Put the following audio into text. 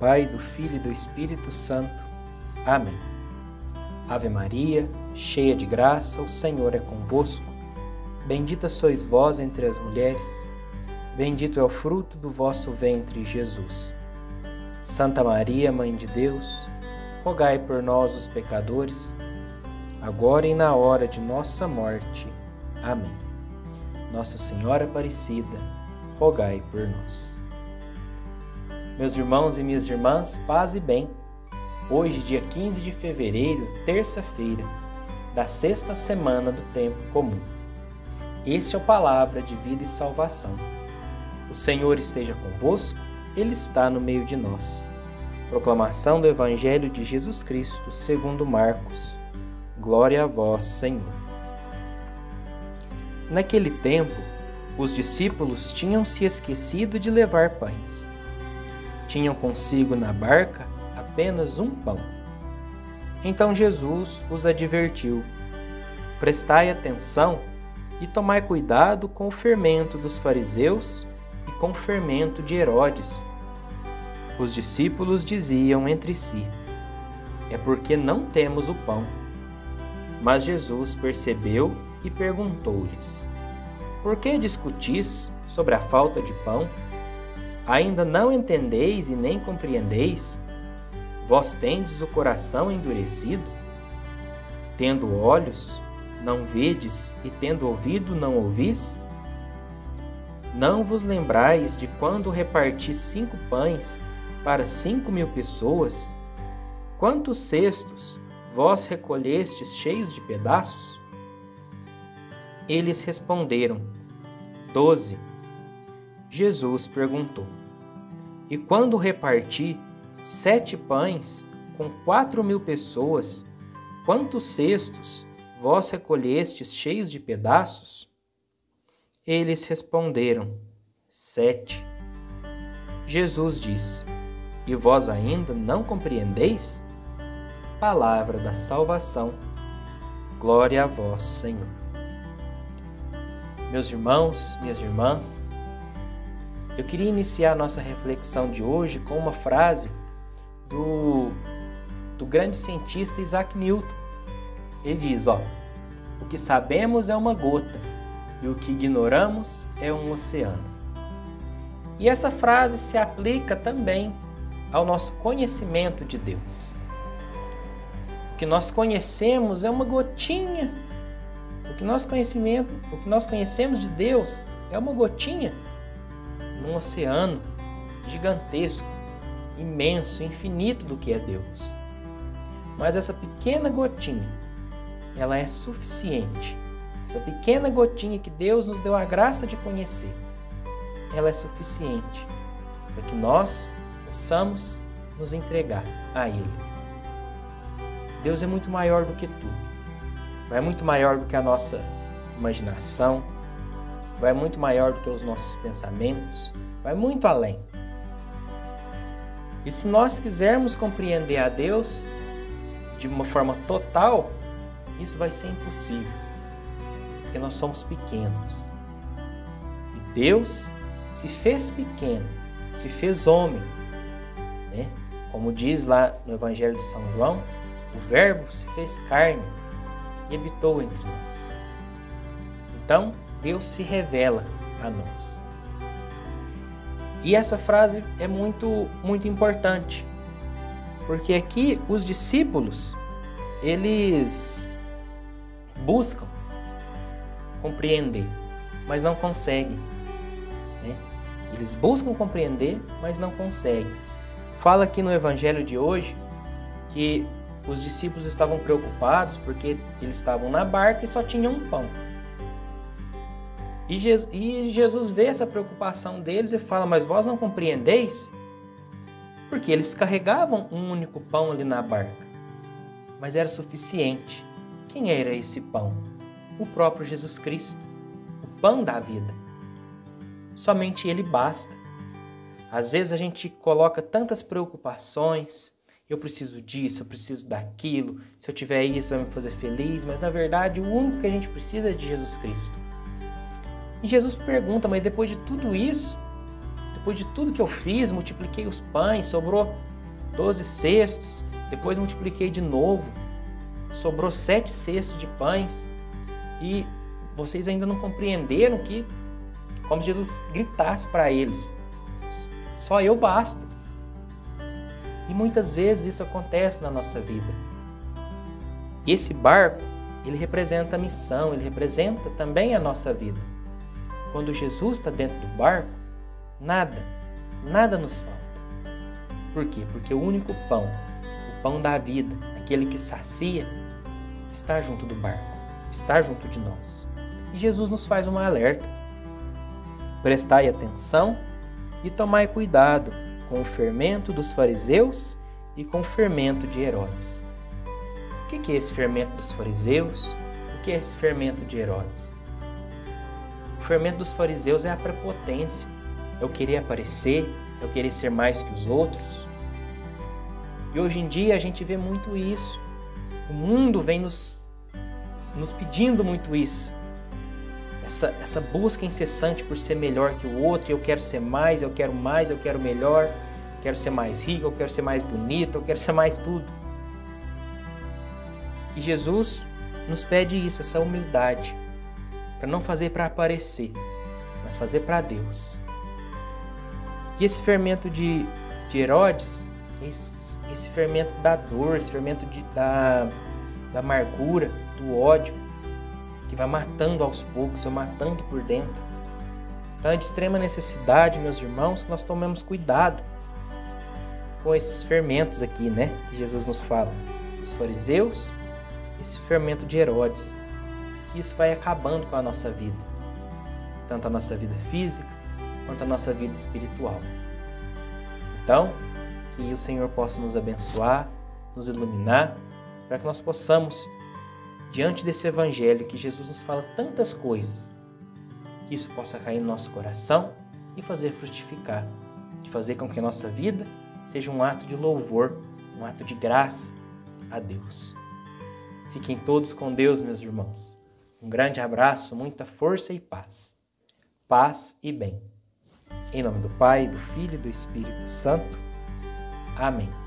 Pai, do Filho e do Espírito Santo. Amém. Ave Maria, cheia de graça, o Senhor é convosco. Bendita sois vós entre as mulheres, bendito é o fruto do vosso ventre, Jesus. Santa Maria, Mãe de Deus, rogai por nós, os pecadores, agora e na hora de nossa morte. Amém. Nossa Senhora Aparecida, rogai por nós. Meus irmãos e minhas irmãs, paz e bem. Hoje, dia 15 de fevereiro, terça-feira, da sexta semana do tempo comum. Este é o Palavra de Vida e Salvação. O Senhor esteja convosco, Ele está no meio de nós. Proclamação do Evangelho de Jesus Cristo, segundo Marcos. Glória a vós, Senhor. Naquele tempo, os discípulos tinham se esquecido de levar pães. Tinham consigo na barca apenas um pão. Então Jesus os advertiu: prestai atenção e tomai cuidado com o fermento dos fariseus e com o fermento de Herodes. Os discípulos diziam entre si: é porque não temos o pão. Mas Jesus percebeu e perguntou-lhes: por que discutis sobre a falta de pão? Ainda não entendeis e nem compreendeis? Vós tendes o coração endurecido? Tendo olhos, não vedes, e tendo ouvido, não ouvis? Não vos lembrais de quando reparti 5 pães para 5.000 pessoas? Quantos cestos vós recolhestes cheios de pedaços? Eles responderam: 12. Jesus perguntou: e quando reparti 7 pães com 4.000 pessoas, quantos cestos vós recolhestes cheios de pedaços? Eles responderam: 7. Jesus disse: e vós ainda não compreendeis? Palavra da salvação. Glória a vós, Senhor. Meus irmãos, minhas irmãs, eu queria iniciar a nossa reflexão de hoje com uma frase do grande cientista Isaac Newton. Ele diz, o que sabemos é uma gota e o que ignoramos é um oceano. E essa frase se aplica também ao nosso conhecimento de Deus. O que nós conhecemos é uma gotinha. O que nós conhecemos de Deus é uma gotinha num oceano gigantesco, imenso, infinito do que é Deus. Mas essa pequena gotinha, ela é suficiente. Essa pequena gotinha que Deus nos deu a graça de conhecer, ela é suficiente para que nós possamos nos entregar a Ele. Deus é muito maior do que tudo. Vai muito maior do que a nossa imaginação, vai muito maior do que os nossos pensamentos, vai muito além. E se nós quisermos compreender a Deus de uma forma total, isso vai ser impossível, porque nós somos pequenos. E Deus se fez pequeno, se fez homem, né? Como diz lá no Evangelho de São João, o Verbo se fez carne e habitou entre nós. Então, Deus se revela a nós. E essa frase é muito, muito importante, porque aqui os discípulos, eles buscam compreender, mas não conseguem, né? Eles buscam compreender, mas não conseguem. Fala aqui no Evangelho de hoje que os discípulos estavam preocupados porque eles estavam na barca e só tinham um pão. E Jesus vê essa preocupação deles e fala: mas vós não compreendeis? Porque eles carregavam um único pão ali na barca, mas era suficiente. Quem era esse pão? O próprio Jesus Cristo, o pão da vida. Somente Ele basta. Às vezes a gente coloca tantas preocupações: eu preciso disso, eu preciso daquilo, se eu tiver isso vai me fazer feliz, mas na verdade o único que a gente precisa é de Jesus Cristo. E Jesus pergunta: mas depois de tudo isso, depois de tudo que eu fiz, multipliquei os pães, sobrou 12 cestos, depois multipliquei de novo, sobrou 7 cestos de pães, e vocês ainda não compreenderam que, como se Jesus gritasse para eles, só eu basto. E muitas vezes isso acontece na nossa vida. E esse barco, ele representa a missão, ele representa também a nossa vida. Quando Jesus está dentro do barco, nada nos falta. Por quê? Porque o único pão, o pão da vida, aquele que sacia, está junto do barco, está junto de nós. E Jesus nos faz um alerta. Prestai atenção e tomai cuidado com o fermento dos fariseus e com o fermento de Herodes. O que é esse fermento dos fariseus? O que é esse fermento de Herodes? O fermento dos fariseus é a prepotência, é o querer aparecer, é o querer ser mais que os outros. E hoje em dia a gente vê muito isso. O mundo vem nos pedindo muito isso. Essa busca incessante por ser melhor que o outro, eu quero ser mais, eu quero melhor, eu quero ser mais rico, eu quero ser mais bonito, eu quero ser mais tudo. E Jesus nos pede isso, essa humildade, para não fazer para aparecer, mas fazer para Deus. E esse fermento de Herodes, esse fermento da dor, esse fermento da amargura, do ódio, que vai matando aos poucos, vai matando por dentro. Então é de extrema necessidade, meus irmãos, que nós tomemos cuidado com esses fermentos aqui, né? Que Jesus nos fala. Os fariseus, esse fermento de Herodes. Que isso vai acabando com a nossa vida. Tanto a nossa vida física, quanto a nossa vida espiritual. Então, que o Senhor possa nos abençoar, nos iluminar, para que nós possamos, diante desse evangelho que Jesus nos fala tantas coisas, que isso possa cair no nosso coração e fazer frutificar, de fazer com que a nossa vida seja um ato de louvor, um ato de graça a Deus. Fiquem todos com Deus, meus irmãos. Um grande abraço, muita força e paz. Paz e bem. Em nome do Pai, do Filho e do Espírito Santo. Amém.